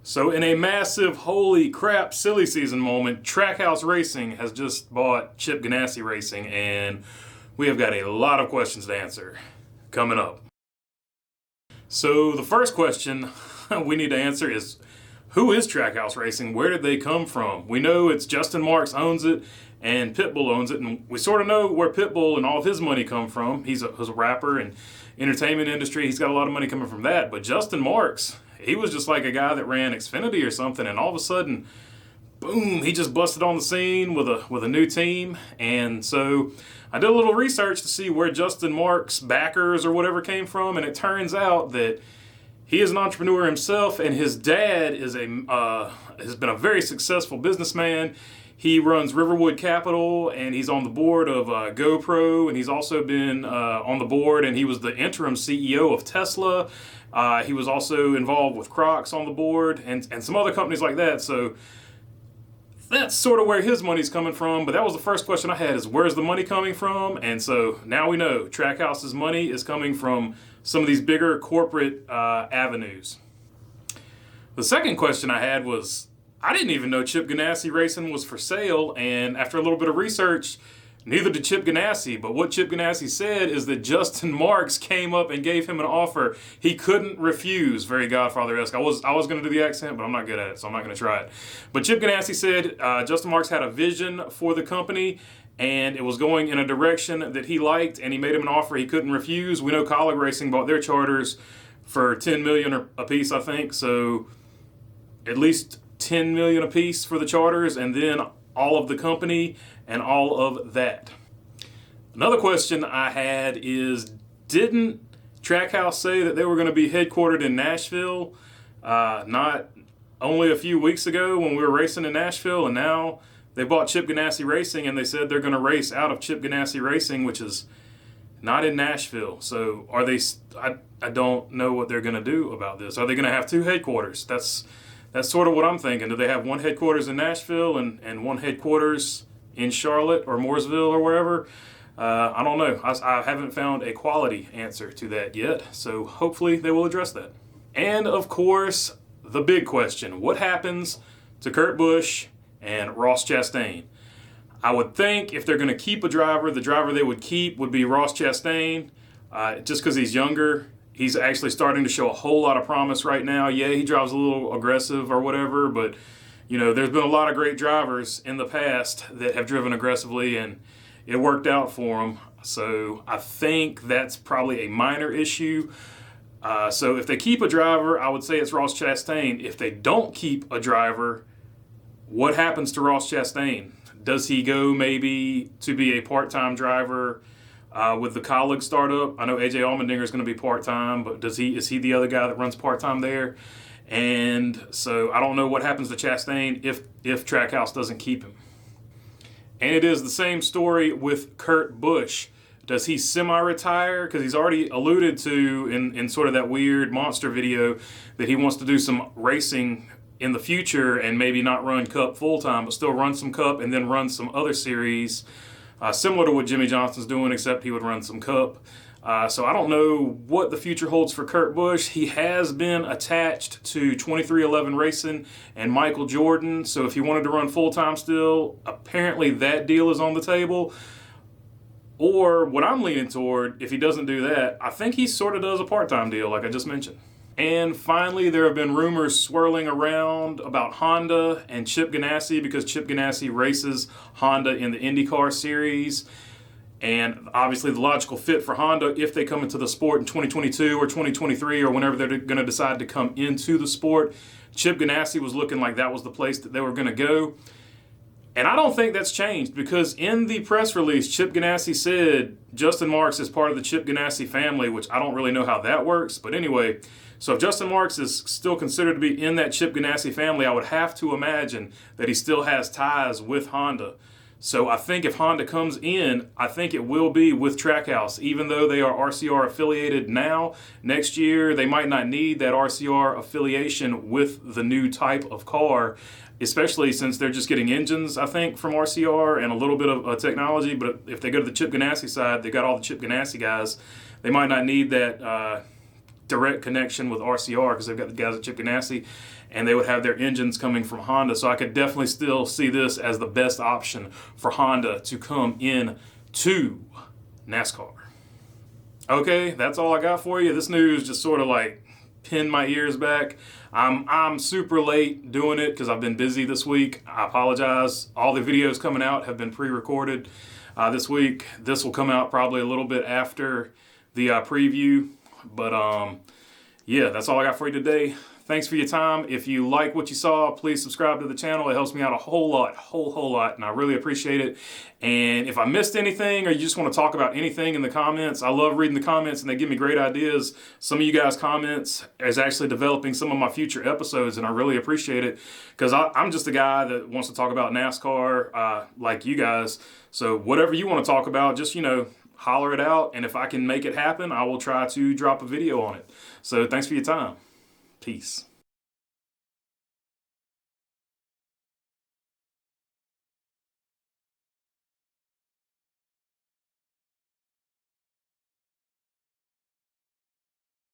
So in a massive holy crap silly season moment, Trackhouse Racing has just bought Chip Ganassi Racing, and we have got a lot of questions to answer coming up. So the first question we need to answer is, who is Trackhouse Racing? Where did they come from? We know it's Justin Marks owns it and Pitbull owns it, and we sort of know where Pitbull and all of his money come from. He's a rapper and entertainment industry. He's got a lot of money coming from that. But Justin Marks, he was just like a guy that ran Xfinity or something, and all of a sudden, boom, he just busted on the scene with a new team. And so I did a little research to see where Justin Marks' backers or whatever came from, and it turns out that he is an entrepreneur himself, and his dad is has been a very successful businessman. He runs Riverwood Capital, and he's on the board of GoPro, and he's also been on the board, and he was the interim CEO of Tesla. He was also involved with Crocs on the board, and some other companies like that. So that's sort of where his money's coming from. But that was the first question I had, is where's the money coming from? And so now we know Trackhouse's money is coming from some of these bigger corporate avenues. The second question I had was, I didn't even know Chip Ganassi Racing was for sale, and after a little bit of research, neither did Chip Ganassi. But what Chip Ganassi said is that Justin Marks came up and gave him an offer he couldn't refuse. Very Godfather-esque. I was going to do the accent, but I'm not good at it, so I'm not going to try it. But Chip Ganassi said Justin Marks had a vision for the company, and it was going in a direction that he liked, and he made him an offer he couldn't refuse. We know Colleague Racing bought their charters for $10 million a piece, I think. So at least $10 million a piece for the charters, and then all of the company and all of that. Another question I had is, didn't Trackhouse say that they were going to be headquartered in Nashville not only a few weeks ago when we were racing in Nashville, and now they bought Chip Ganassi Racing, and they said they're going to race out of Chip Ganassi Racing, which is not in Nashville. So are they, I don't know what they're going to do about this. Are they going to have two headquarters? That's sort of what I'm thinking. Do they have one headquarters in Nashville and one headquarters in Charlotte or Mooresville or wherever? I don't know. I haven't found a quality answer to that yet, so hopefully they will address that. And of course, the big question, what happens to Kurt Busch and Ross Chastain? I would think if they're going to keep a driver, the driver they would keep would be Ross Chastain, just because he's younger. He's actually starting to show a whole lot of promise right now. Yeah, he drives a little aggressive or whatever, but you know, there's been a lot of great drivers in the past that have driven aggressively, and it worked out for them. So I think that's probably a minor issue. So if they keep a driver, I would say it's Ross Chastain. If they don't keep a driver, what happens to Ross Chastain? Does he go maybe to be a part-time driver with the Colleague startup? I know AJ Allmendinger is going to be part-time, but is he the other guy that runs part-time there? And so I don't know what happens to Chastain if Trackhouse doesn't keep him. And it is the same story with Kurt Busch. Does he semi-retire? Because he's already alluded to in sort of that weird monster video that he wants to do some racing in the future and maybe not run Cup full-time, but still run some Cup and then run some other series, similar to what Jimmy Johnson's doing, except he would run some Cup. So I don't know what the future holds for Kurt Busch. He has been attached to 2311 Racing and Michael Jordan. So if he wanted to run full-time still, apparently that deal is on the table. Or what I'm leaning toward, if he doesn't do that, I think he sort of does a part-time deal like I just mentioned. And finally, there have been rumors swirling around about Honda and Chip Ganassi, because Chip Ganassi races Honda in the IndyCar series. And obviously the logical fit for Honda, if they come into the sport in 2022 or 2023 or whenever they're going to decide to come into the sport, Chip Ganassi was looking like that was the place that they were going to go. And I don't think that's changed, because in the press release, Chip Ganassi said Justin Marks is part of the Chip Ganassi family, which I don't really know how that works. But anyway, so if Justin Marks is still considered to be in that Chip Ganassi family, I would have to imagine that he still has ties with Honda. So I think if Honda comes in, I think it will be with Trackhouse. Even though they are RCR affiliated now, next year they might not need that RCR affiliation with the new type of car, especially since they're just getting engines, I think, from RCR and a little bit of technology. But if they go to the Chip Ganassi side, they got all the Chip Ganassi guys. They might not need that direct connection with RCR because they've got the guys at Chip Ganassi, and they would have their engines coming from Honda. So I could definitely still see this as the best option for Honda to come in to NASCAR. Okay, that's all I got for you. This news just sort of like pinned my ears back. I'm super late doing it because I've been busy this week. I apologize. All the videos coming out have been pre-recorded this week. This will come out probably a little bit after the preview. But yeah, that's all I got for you today. Thanks for your time. If you like what you saw, please subscribe to the channel. It helps me out a whole lot, and I really appreciate it. And if I missed anything or you just want to talk about anything in the comments, I love reading the comments and they give me great ideas. Some of you guys' comments is actually developing some of my future episodes, and I really appreciate it because I'm just a guy that wants to talk about NASCAR like you guys. So whatever you want to talk about, just, holler it out. And if I can make it happen, I will try to drop a video on it. So thanks for your time. Peace.